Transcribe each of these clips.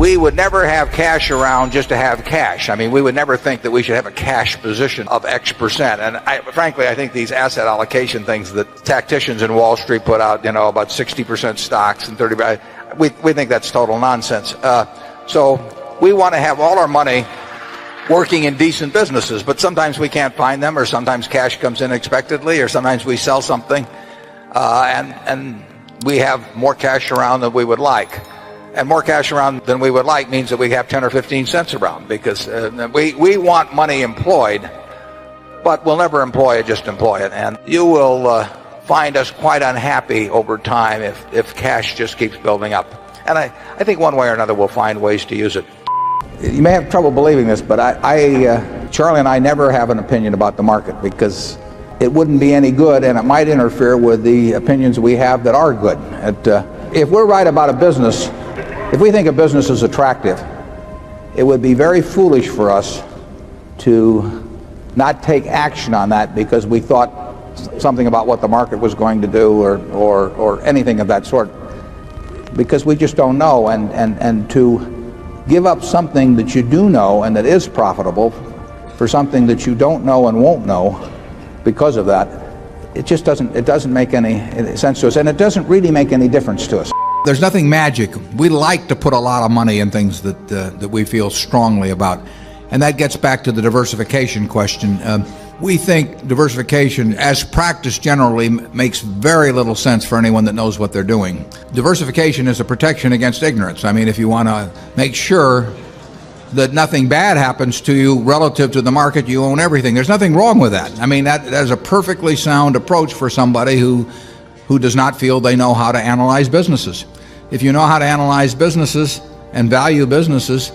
we would never have cash around just to have cash. I mean, we would never think that we should have a cash position of X percent. And frankly, I think these asset allocation things that tacticians in Wall Street put out, about 60% stocks and 30%, we think that's total nonsense. So we want to have all our money working in decent businesses, but sometimes we can't find them, or sometimes cash comes in unexpectedly, or sometimes we sell something, and we have more cash around than we would like. And more cash around than we would like means that we have 10 or 15 cents around, because we want money employed, but we'll never employ it, just employ it. And you will find us quite unhappy over time if cash just keeps building up. And I think one way or another we'll find ways to use it. You may have trouble believing this, but Charlie and I never have an opinion about the market, because it wouldn't be any good, and it might interfere with the opinions we have that are good. If we're right about a business, if we think a business is attractive, it would be very foolish for us to not take action on that because we thought something about what the market was going to do, or anything of that sort, because we just don't know. And to give up something that you do know and that is profitable for something that you don't know and won't know because of that, it doesn't make any sense to us, and it doesn't really make any difference to us. There's nothing magic. We like to put a lot of money in things that we feel strongly about. And that gets back to the diversification question. We think diversification, as practiced generally, makes very little sense for anyone that knows what they're doing. Diversification is a protection against ignorance. I mean, if you want to make sure that nothing bad happens to you relative to the market, you own everything. There's nothing wrong with that. I mean, that is a perfectly sound approach for somebody who does not feel they know how to analyze businesses. If you know how to analyze businesses and value businesses,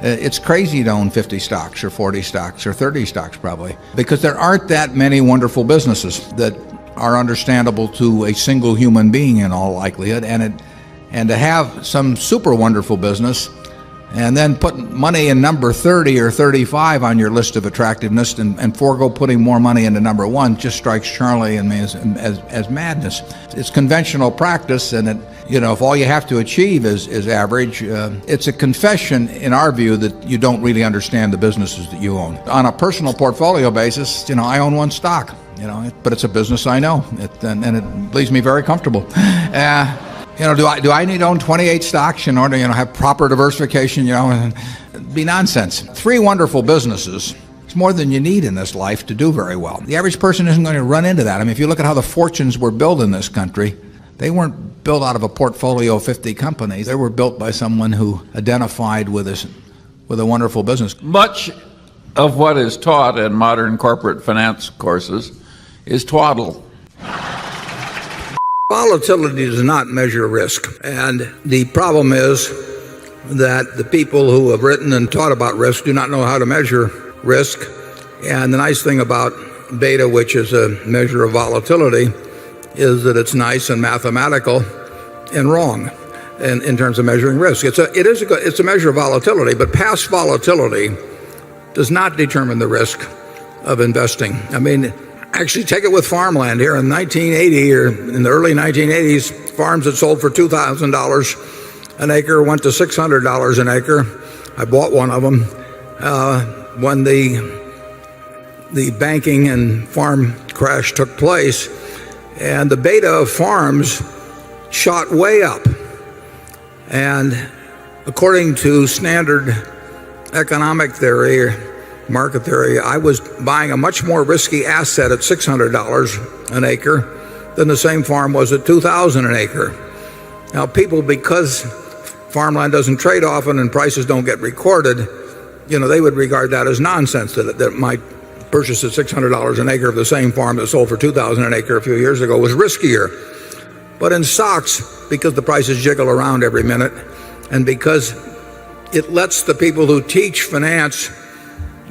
it's crazy to own 50 stocks or 40 stocks or 30 stocks probably, because there aren't that many wonderful businesses that are understandable to a single human being in all likelihood. And to have some super wonderful business and then put money in number 30 or 35 on your list of attractiveness and forego putting more money into number 1 just strikes Charlie and me as madness. It's conventional practice, and if all you have to achieve is average, it's a confession in our view that you don't really understand the businesses that you own. On a personal portfolio basis, I own 1 stock, but it's a business I know, and it leaves me very comfortable. Do I need to own 28 stocks in order to have proper diversification? It'd be nonsense. 3 wonderful businesses is more than you need in this life to do very well. The average person isn't going to run into that. I mean, if you look at how the fortunes were built in this country, they weren't built out of a portfolio of 50 companies. They were built by someone who identified with a wonderful business. Much of what is taught in modern corporate finance courses is twaddle. Volatility does not measure risk, and the problem is that the people who have written and taught about risk do not know how to measure risk. And the nice thing about beta, which is a measure of volatility, is that it's nice and mathematical and wrong in terms of measuring risk. It's a measure of volatility, but past volatility does not determine the risk of investing. I mean, actually, take it with farmland here in 1980, or in the early 1980s, farms that sold for $2,000 an acre went to $600 an acre. I bought one of them when the banking and farm crash took place, and the beta of farms shot way up. And according to standard economic theory, market theory, I was buying a much more risky asset at $600 an acre than the same farm was at $2,000 an acre. Now, people, because farmland doesn't trade often and prices don't get recorded, they would regard that as nonsense, that my purchase at $600 an acre of the same farm that sold for $2,000 an acre a few years ago was riskier. But in stocks, because the prices jiggle around every minute, and because it lets the people who teach finance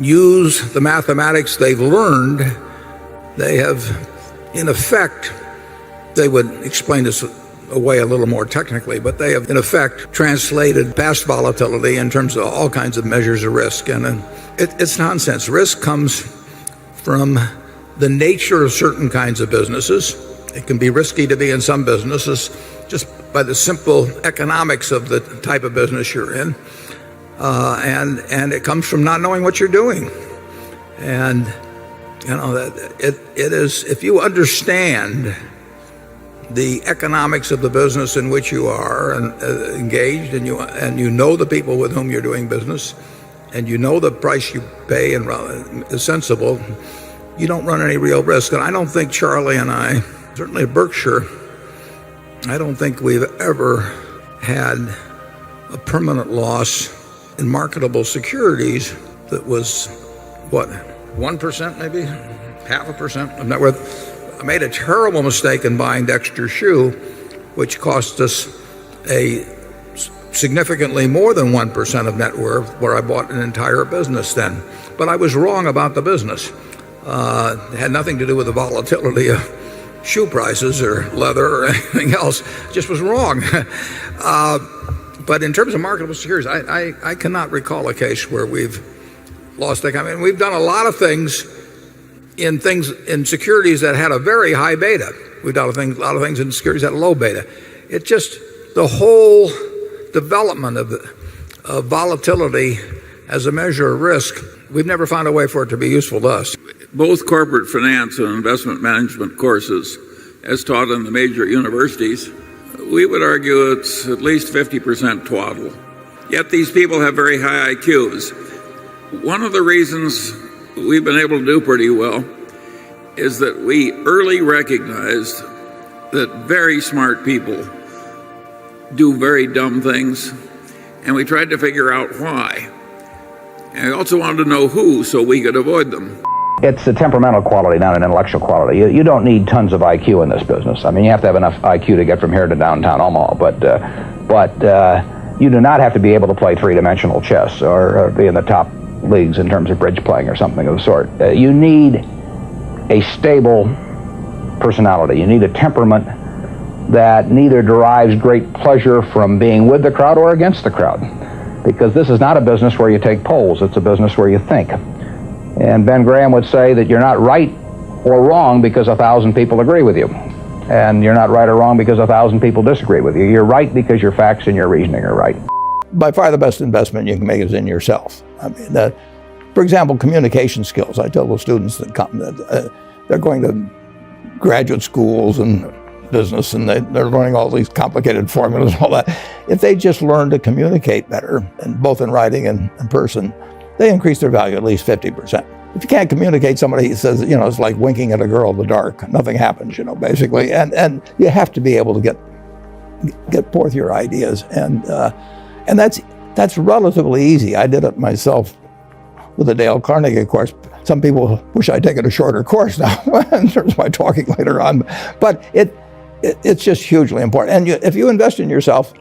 use the mathematics they've learned, they have, in effect, they would explain this away a little more technically, but they have, in effect, translated past volatility in terms of all kinds of measures of risk. And it's nonsense. Risk comes from the nature of certain kinds of businesses. It can be risky to be in some businesses just by the simple economics of the type of business you're in. And it comes from not knowing what you're doing. And it is, if you understand the economics of the business in which you are engaged, and you know the people with whom you're doing business, and you know the price you pay and is sensible, you don't run any real risk. And I don't think Charlie and I, certainly at Berkshire, I don't think we've ever had a permanent loss in marketable securities that was, what, 1% maybe? 0.5% of net worth. I made a terrible mistake in buying Dexter's shoe, which cost us a significantly more than 1% of net worth, where I bought an entire business then. But I was wrong about the business. It had nothing to do with the volatility of shoe prices or leather or anything else. It just was wrong. But in terms of marketable securities, I cannot recall a case where we've lost. I mean, we've done a lot of things in securities that had a very high beta. We've done a lot of things in securities that had a low beta. It just, the whole development of volatility as a measure of risk, we've never found a way for it to be useful to us. Both corporate finance and investment management courses, as taught in the major universities, we would argue it's at least 50% twaddle. Yet these people have very high IQs. One of the reasons we've been able to do pretty well is that we early recognized that very smart people do very dumb things, and we tried to figure out why. And we also wanted to know who, so we could avoid them. It's a temperamental quality, not an intellectual quality. You don't need tons of IQ in this business. I mean, you have to have enough IQ to get from here to downtown Omaha, but you do not have to be able to play three-dimensional chess or be in the top leagues in terms of bridge playing or something of the sort. You need a stable personality. You need a temperament that neither derives great pleasure from being with the crowd or against the crowd. Because this is not a business where you take polls, it's a business where you think. And Ben Graham would say that you're not right or wrong because 1,000 people agree with you. And you're not right or wrong because 1,000 people disagree with you. You're right because your facts and your reasoning are right. By far the best investment you can make is in yourself. I mean, for example, communication skills. I tell the students that come that they're going to graduate schools and business, and they're learning all these complicated formulas and all that. If they just learn to communicate better, and both in writing and in person, they increase their value at least 50%. If you can't communicate, somebody says, it's like winking at a girl in the dark. Nothing happens, basically. And you have to be able to get forth your ideas. And that's relatively easy. I did it myself with the Dale Carnegie course. Some people wish I'd taken a shorter course now in terms of my talking later on. But it's just hugely important. And if you invest in yourself,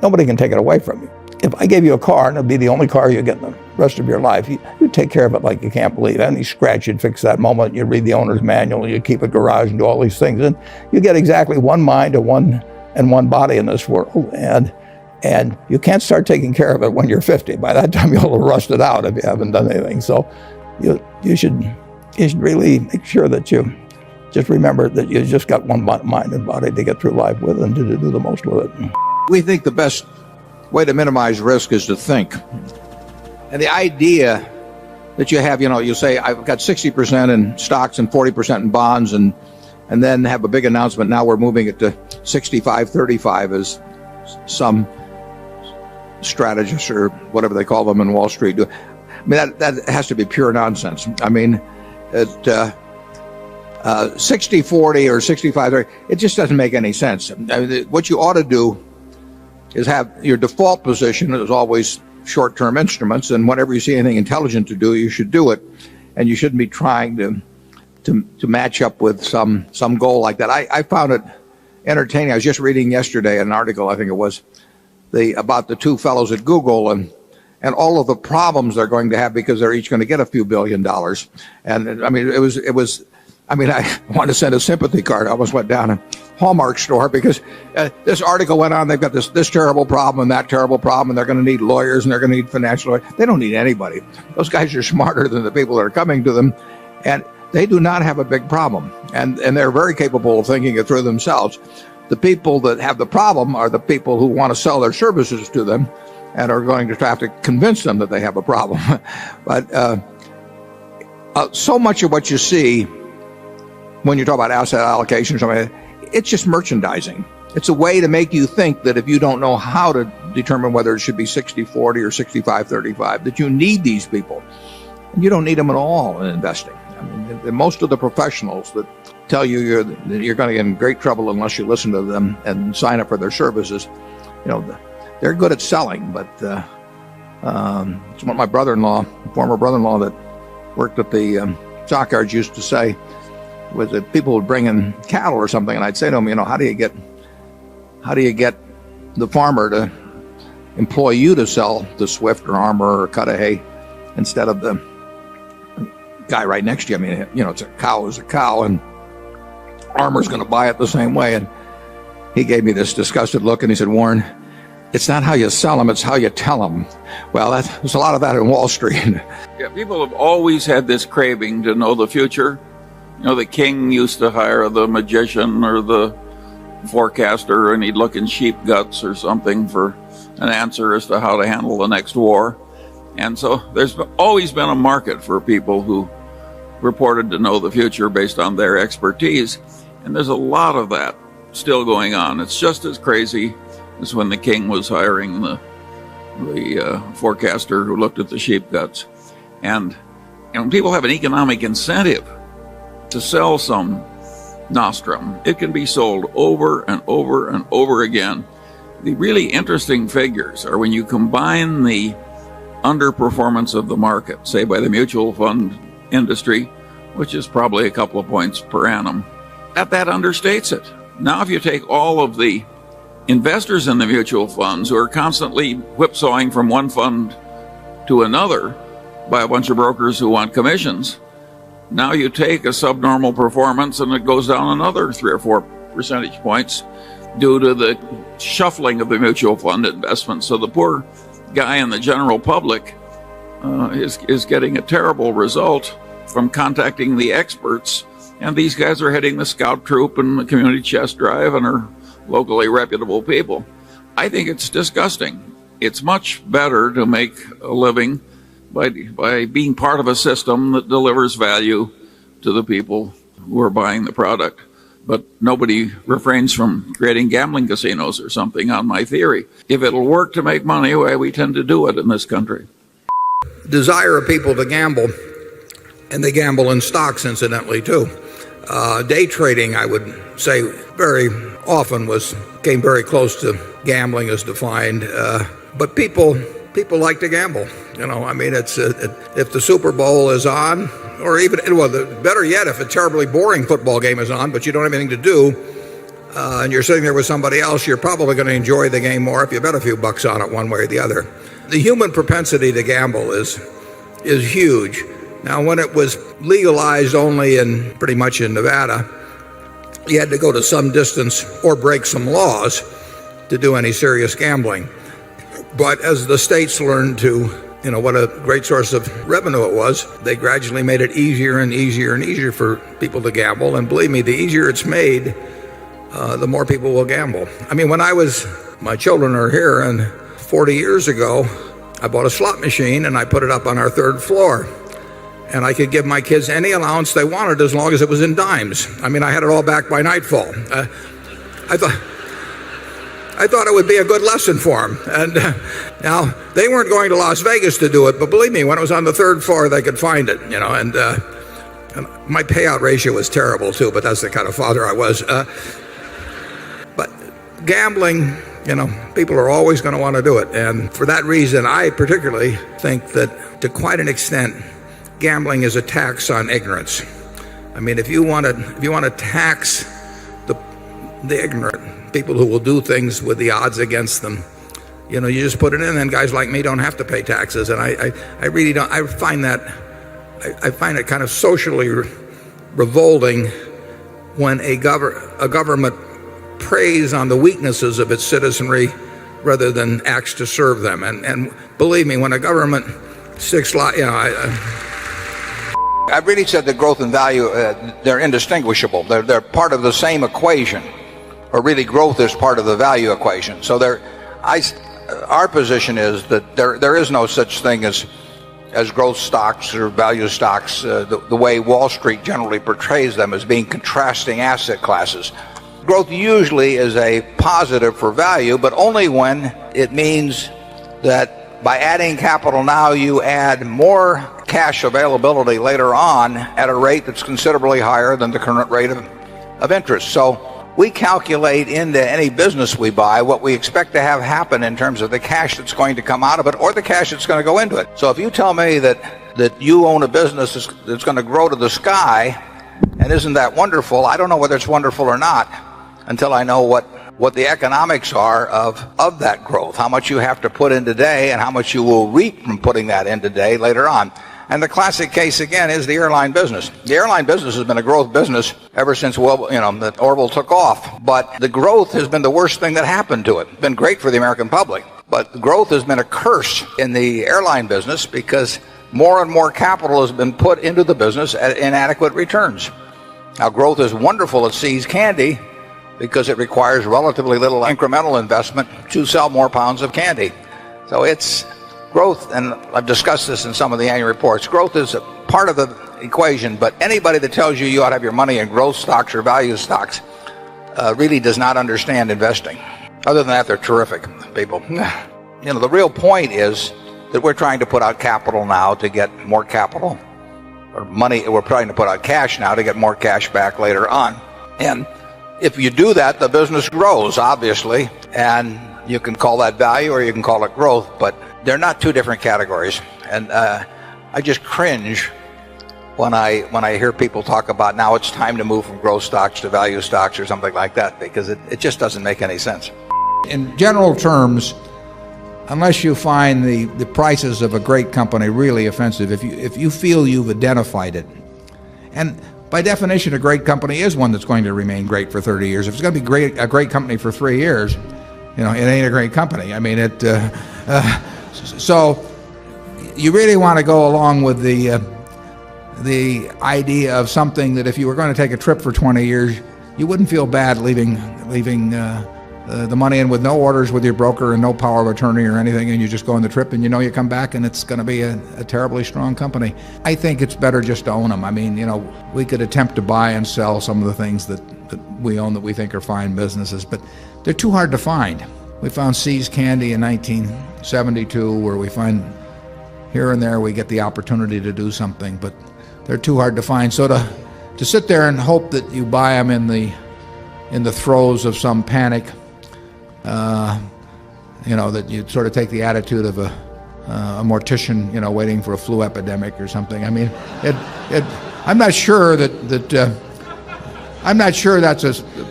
nobody can take it away from you. If I gave you a car, and it'd be the only car you get in the rest of your life, you'd take care of it like you can't believe. Any scratch, you'd fix that moment. You'd read the owner's manual. You'd keep a garage and do all these things. And you get exactly one mind and one body in this world. And you can't start taking care of it when you're 50. By that time, you'll have rusted out if you haven't done anything. So you should really make sure that you just remember that you just got one mind and body to get through life with and to do the most with it. We think the best way to minimize risk is to think. And the idea that you have, you say, I've got 60% in stocks and 40% in bonds, and then have a big announcement, now we're moving it to 65-35 as some strategists or whatever they call them in Wall Street do. I mean, that has to be pure nonsense. I mean, 60-40 or 65-30, it just doesn't make any sense. I mean, what you ought to do is have your default position is always short-term instruments, and whenever you see anything intelligent to do, you should do it, and you shouldn't be trying to match up with some goal like that. I found it entertaining. I was just reading yesterday an article, I think it was, about the two fellows at Google and all of the problems they're going to have because they're each going to get a few $1 billion. And I mean, it was. I mean, I want to send a sympathy card. I almost went down a Hallmark store because this article went on. They've got this terrible problem and that terrible problem, and they're going to need lawyers and they're going to need financial lawyers. They don't need anybody. Those guys are smarter than the people that are coming to them, and they do not have a big problem. And they're very capable of thinking it through themselves. The people that have the problem are the people who want to sell their services to them and are going to have to convince them that they have a problem. But so much of what you see when you talk about asset allocation, it's just merchandising. It's a way to make you think that if you don't know how to determine whether it should be 60-40 or 65-35, that you need these people. And you don't need them at all in investing. I mean, most of the professionals that tell you you're going to get in great trouble unless you listen to them and sign up for their services, they're good at selling. But it's what my former brother-in-law that worked at the stockyards used to say, was that people would bring in cattle or something, and I'd say to him, how do you get the farmer to employ you to sell the Swift or Armor or Cudahy instead of the guy right next to you? I mean, it's a cow is a cow, and Armor's going to buy it the same way. And he gave me this disgusted look, and he said, Warren, it's not how you sell them, it's how you tell them. Well, there's a lot of that in Wall Street. Yeah, people have always had this craving to know the future. The king used to hire the magician or the forecaster, and he'd look in sheep guts or something for an answer as to how to handle the next war. And so there's always been a market for people who reported to know the future based on their expertise. And there's a lot of that still going on. It's just as crazy as when the king was hiring the forecaster who looked at the sheep guts. And people have an economic incentive to sell some nostrum. It can be sold over and over and over again. The really interesting figures are when you combine the underperformance of the market, say by the mutual fund industry, which is probably a couple of points per annum, that understates it. Now, if you take all of the investors in the mutual funds who are constantly whipsawing from one fund to another by a bunch of brokers who want commissions, now you take a subnormal performance and it goes down another 3 or 4 percentage points due to the shuffling of the mutual fund investments. So the poor guy in the general public is getting a terrible result from contacting the experts. And these guys are heading the scout troop and the community chess drive and are locally reputable people. I think it's disgusting. It's much better to make a living by being part of a system that delivers value to the people who are buying the product. But nobody refrains from creating gambling casinos or something on my theory. If it'll work to make money, well, we tend to do it in this country. Desire of people to gamble, and they gamble in stocks, incidentally, too. Day trading, I would say, very often came very close to gambling as defined. But people like to gamble. I mean, it's if the Super Bowl is on, or even, better yet, if a terribly boring football game is on, but you don't have anything to do, and you're sitting there with somebody else, you're probably going to enjoy the game more if you bet a few bucks on it one way or the other. The human propensity to gamble is huge. Now, when it was legalized only pretty much in Nevada, you had to go to some distance or break some laws to do any serious gambling. But as the states learned to, what a great source of revenue it was, they gradually made it easier and easier and easier for people to gamble. And believe me, the easier it's made, the more people will gamble. I mean, my children are here, and 40 years ago, I bought a slot machine and I put it up on our 3rd floor. And I could give my kids any allowance they wanted as long as it was in dimes. I mean, I had it all back by nightfall. I thought it would be a good lesson for them. And now, they weren't going to Las Vegas to do it, but believe me, when it was on the 3rd floor, they could find it, and my payout ratio was terrible, too, but that's the kind of father I was. But gambling, people are always going to want to do it. And for that reason, I particularly think that, to quite an extent, gambling is a tax on ignorance. I mean, if you want to tax the ignorant, people who will do things with the odds against them, you just put it in, and guys like me don't have to pay taxes. And I really don't. I find it kind of socially revolting when a government preys on the weaknesses of its citizenry rather than acts to serve them. And believe me, when a government sticks, I've really said that growth and value, they're indistinguishable. They're part of the same equation. or really growth is part of the value equation. So our position is that there is no such thing as growth stocks or value stocks, the way Wall Street generally portrays them as being contrasting asset classes. Growth usually is a positive for value, but only when it means that by adding capital now, you add more cash availability later on at a rate that's considerably higher than the current rate of interest. So we calculate into any business we buy what we expect to have happen in terms of the cash that's going to come out of it or the cash that's going to go into it. So if you tell me that you own a business that's going to grow to the sky, and isn't that wonderful, I don't know whether it's wonderful or not until I know what the economics are of that growth, how much you have to put in today and how much you will reap from putting that in today later on. And the classic case, again, is the airline business. The airline business has been a growth business ever since, that Orville took off. But the growth has been the worst thing that happened to it. It's been great for the American public. But growth has been a curse in the airline business because more and more capital has been put into the business at inadequate returns. Now, growth is wonderful at See's Candy because it requires relatively little incremental investment to sell more pounds of candy. So it's growth, and I've discussed this in some of the annual reports, growth is a part of the equation, but anybody that tells you ought to have your money in growth stocks or value stocks really does not understand investing. Other than that, they're terrific people. The real point is that we're trying to put out capital now to get more capital, or money, we're trying to put out cash now to get more cash back later on. And if you do that, the business grows, obviously, and you can call that value or you can call it growth, but they're not two different categories. And I just cringe when I hear people talk about now it's time to move from growth stocks to value stocks or something like that, because it just doesn't make any sense. In general terms, unless you find the prices of a great company really offensive, if you feel you've identified it, and by definition, a great company is one that's going to remain great for 30 years. If it's going to be a great company for 3 years, it ain't a great company. I mean, so you really want to go along with the idea of something that if you were going to take a trip for 20 years, you wouldn't feel bad leaving the money in with no orders with your broker and no power of attorney or anything, and you just go on the trip and you come back and it's going to be a terribly strong company. I think it's better just to own them. I mean, we could attempt to buy and sell some of the things that we own that we think are fine businesses, but they're too hard to find. We found See's Candy in 1972, where we find here and there we get the opportunity to do something, but they're too hard to find. So to sit there and hope that you buy them in the throes of some panic, that you sort of take the attitude of a mortician, waiting for a flu epidemic or something. I mean, I'm not sure that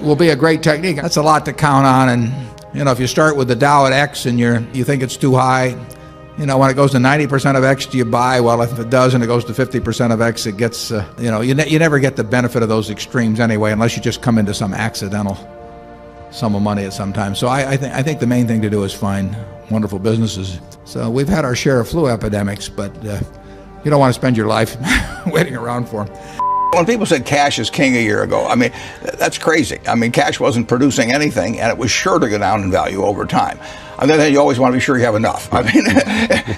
will be a great technique. That's a lot to count on, and if you start with the Dow at X and you think it's too high, when it goes to 90% of X, do you buy? Well, if it does and it goes to 50% of X, it gets, you never get the benefit of those extremes anyway, unless you just come into some accidental sum of money at some time. So I think the main thing to do is find wonderful businesses. So we've had our share of flu epidemics, but you don't want to spend your life waiting around for them. When people said cash is king a year ago, I mean, that's crazy. I mean, cash wasn't producing anything, and it was sure to go down in value over time. And then you always want to be sure you have enough. I mean,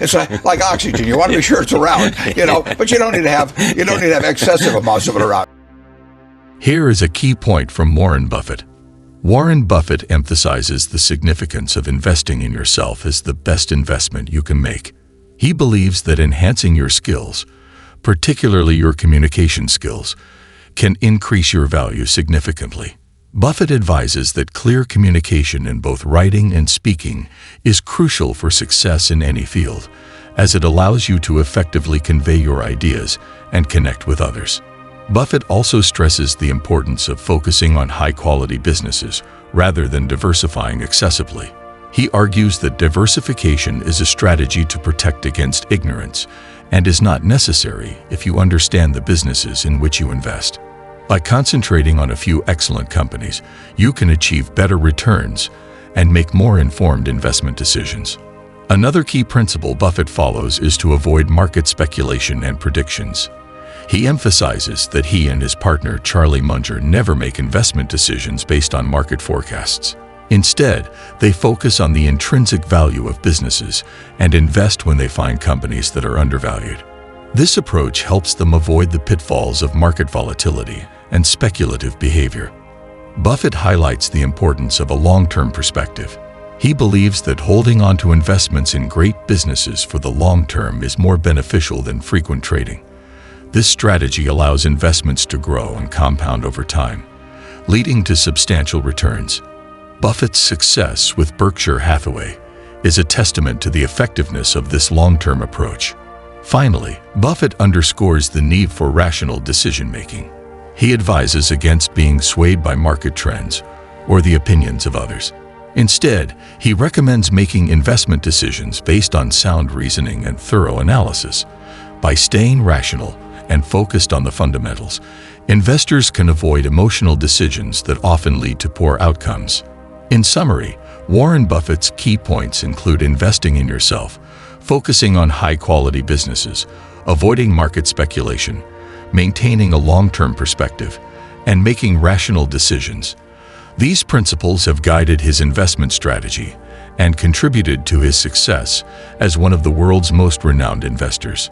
it's like oxygen. You want to be sure it's around, but you don't need to have excessive amounts of it around. Here is a key point from Warren Buffett. Warren Buffett emphasizes the significance of investing in yourself as the best investment you can make. He believes that enhancing your skills, particularly your communication skills, can increase your value significantly. Buffett advises that clear communication in both writing and speaking is crucial for success in any field, as it allows you to effectively convey your ideas and connect with others. Buffett also stresses the importance of focusing on high-quality businesses rather than diversifying excessively. He argues that diversification is a strategy to protect against ignorance and is not necessary if you understand the businesses in which you invest. By concentrating on a few excellent companies, you can achieve better returns and make more informed investment decisions. Another key principle Buffett follows is to avoid market speculation and predictions. He emphasizes that he and his partner Charlie Munger never make investment decisions based on market forecasts. Instead, they focus on the intrinsic value of businesses and invest when they find companies that are undervalued. This approach helps them avoid the pitfalls of market volatility and speculative behavior. Buffett highlights the importance of a long-term perspective. He believes that holding on to investments in great businesses for the long term is more beneficial than frequent trading. This strategy allows investments to grow and compound over time, leading to substantial returns. Buffett's success with Berkshire Hathaway is a testament to the effectiveness of this long-term approach. Finally, Buffett underscores the need for rational decision-making. He advises against being swayed by market trends or the opinions of others. Instead, he recommends making investment decisions based on sound reasoning and thorough analysis. By staying rational and focused on the fundamentals, investors can avoid emotional decisions that often lead to poor outcomes. In summary, Warren Buffett's key points include investing in yourself, focusing on high-quality businesses, avoiding market speculation, maintaining a long-term perspective, and making rational decisions. These principles have guided his investment strategy and contributed to his success as one of the world's most renowned investors.